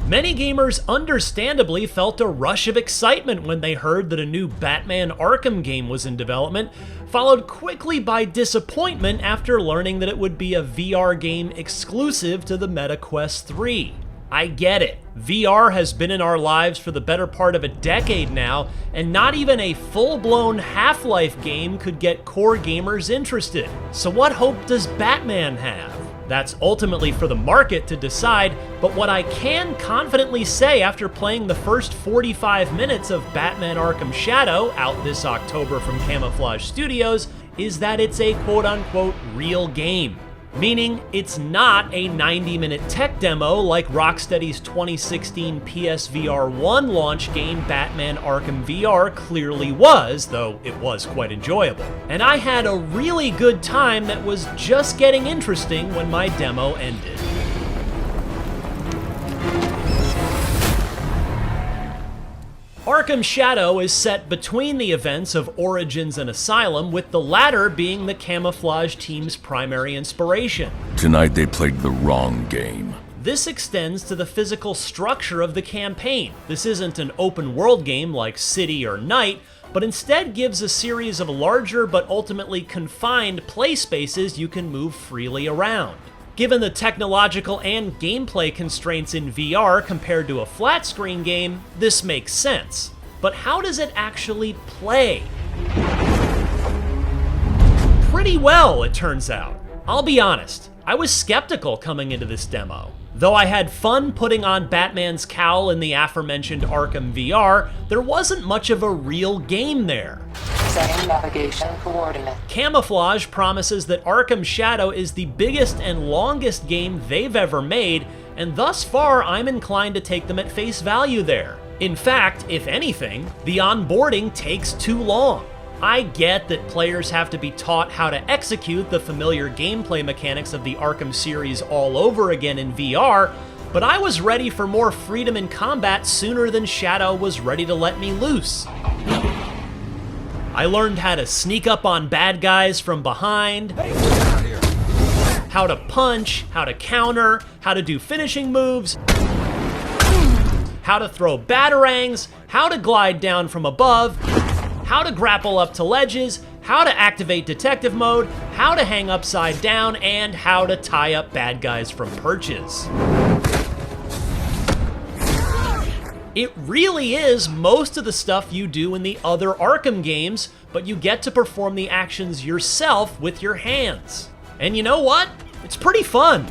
Many gamers understandably felt a rush of excitement when they heard that a new Batman Arkham game was in development, followed quickly by disappointment after learning that it would be a VR game exclusive to the Meta Quest 3. I get it. VR has been in our lives for the better part of a decade now, and not even a full-blown Half-Life game could get core gamers interested. So what hope does Batman have? That's ultimately for the market to decide, but what I can confidently say after playing the first 45 minutes of Batman Arkham Shadow, out this October from Camouflaj Studios, is that it's a quote-unquote real game. Meaning, it's not a 90-minute tech demo like Rocksteady's 2016 PSVR 1 launch game Batman Arkham VR clearly was, though it was quite enjoyable. And I had a really good time that was just getting interesting when my demo ended. Arkham Shadow is set between the events of Origins and Asylum, with the latter being the Camouflaj team's primary inspiration. Tonight they played the wrong game. This extends to the physical structure of the campaign. This isn't an open world game like City or Night, but instead gives a series of larger but ultimately confined play spaces you can move freely around. Given the technological and gameplay constraints in VR compared to a flat screen game, this makes sense. But how does it actually play? Pretty well, it turns out. I'll be honest, I was skeptical coming into this demo. Though I had fun putting on Batman's cowl in the aforementioned Arkham VR, there wasn't much of a real game there. Setting navigation coordinate. Camouflaj promises that Arkham Shadow is the biggest and longest game they've ever made, and thus far I'm inclined to take them at face value there. In fact, if anything, the onboarding takes too long. I get that players have to be taught how to execute the familiar gameplay mechanics of the Arkham series all over again in VR, but I was ready for more freedom in combat sooner than Shadow was ready to let me loose. I learned how to sneak up on bad guys from behind, how to punch, how to counter, how to do finishing moves, how to throw batarangs, how to glide down from above, how to grapple up to ledges, how to activate detective mode, how to hang upside down, and how to tie up bad guys from perches. It really is most of the stuff you do in the other Arkham games, but you get to perform the actions yourself with your hands. And you know what? It's pretty fun.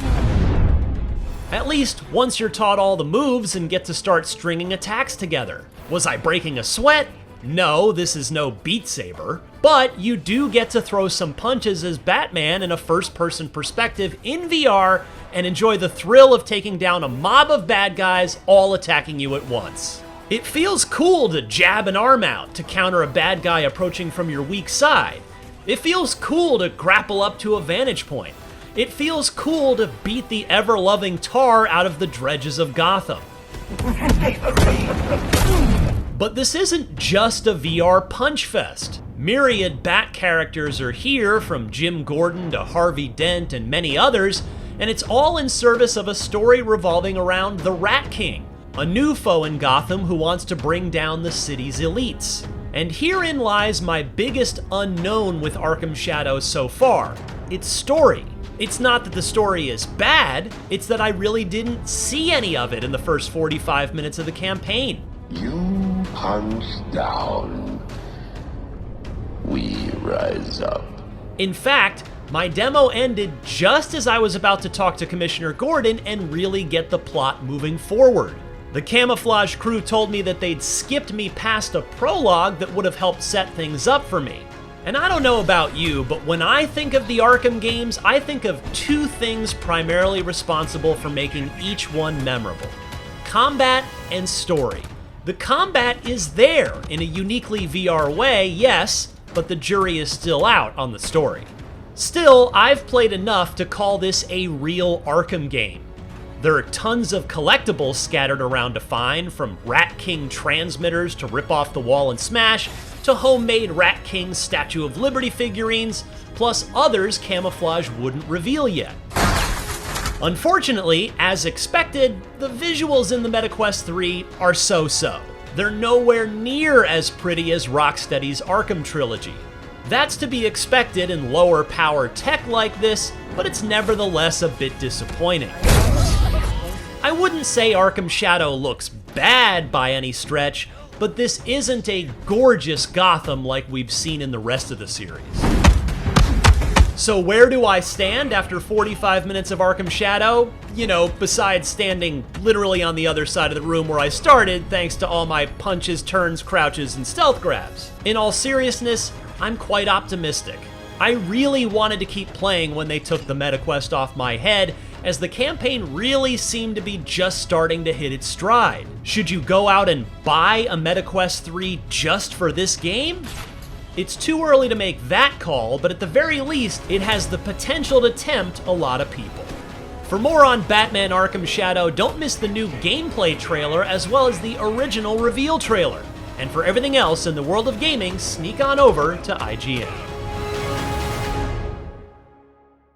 At least once you're taught all the moves and get to start stringing attacks together. Was I breaking a sweat? No, this is no Beat Saber, but you do get to throw some punches as Batman in a first-person perspective in VR and enjoy the thrill of taking down a mob of bad guys all attacking you at once. It feels cool to jab an arm out to counter a bad guy approaching from your weak side. It feels cool to grapple up to a vantage point. It feels cool to beat the ever-loving tar out of the dredges of Gotham. But this isn't just a VR punch fest. Myriad Bat characters are here, from Jim Gordon to Harvey Dent and many others, and it's all in service of a story revolving around the Rat King, a new foe in Gotham who wants to bring down the city's elites. And herein lies my biggest unknown with Arkham Shadow so far: its story. It's not that the story is bad, it's that I really didn't see any of it in the first 45 minutes of the campaign. You punch down, we rise up. In fact, my demo ended just as I was about to talk to Commissioner Gordon and really get the plot moving forward. The Camouflaj crew told me that they'd skipped me past a prologue that would have helped set things up for me. And I don't know about you, but when I think of the Arkham games, I think of two things primarily responsible for making each one memorable: combat and story. The combat is there in a uniquely VR way, yes, but the jury is still out on the story. Still, I've played enough to call this a real Arkham game. There are tons of collectibles scattered around to find, from Rat King transmitters to rip off the wall and smash, to homemade Rat King Statue of Liberty figurines, plus others Camouflaj wouldn't reveal yet. Unfortunately, as expected, the visuals in the MetaQuest 3 are so-so. They're nowhere near as pretty as Rocksteady's Arkham trilogy. That's to be expected in lower power tech like this, but it's nevertheless a bit disappointing. I wouldn't say Arkham Shadow looks bad by any stretch, but this isn't a gorgeous Gotham like we've seen in the rest of the series. So where do I stand after 45 minutes of Arkham Shadow? You know, besides standing literally on the other side of the room where I started, thanks to all my punches, turns, crouches, and stealth grabs. In all seriousness, I'm quite optimistic. I really wanted to keep playing when they took the MetaQuest off my head, as the campaign really seemed to be just starting to hit its stride. Should you go out and buy a MetaQuest 3 just for this game? It's too early to make that call, but at the very least, it has the potential to tempt a lot of people. For more on Batman Arkham Shadow, don't miss the new gameplay trailer as well as the original reveal trailer. And for everything else in the world of gaming, sneak on over to IGN.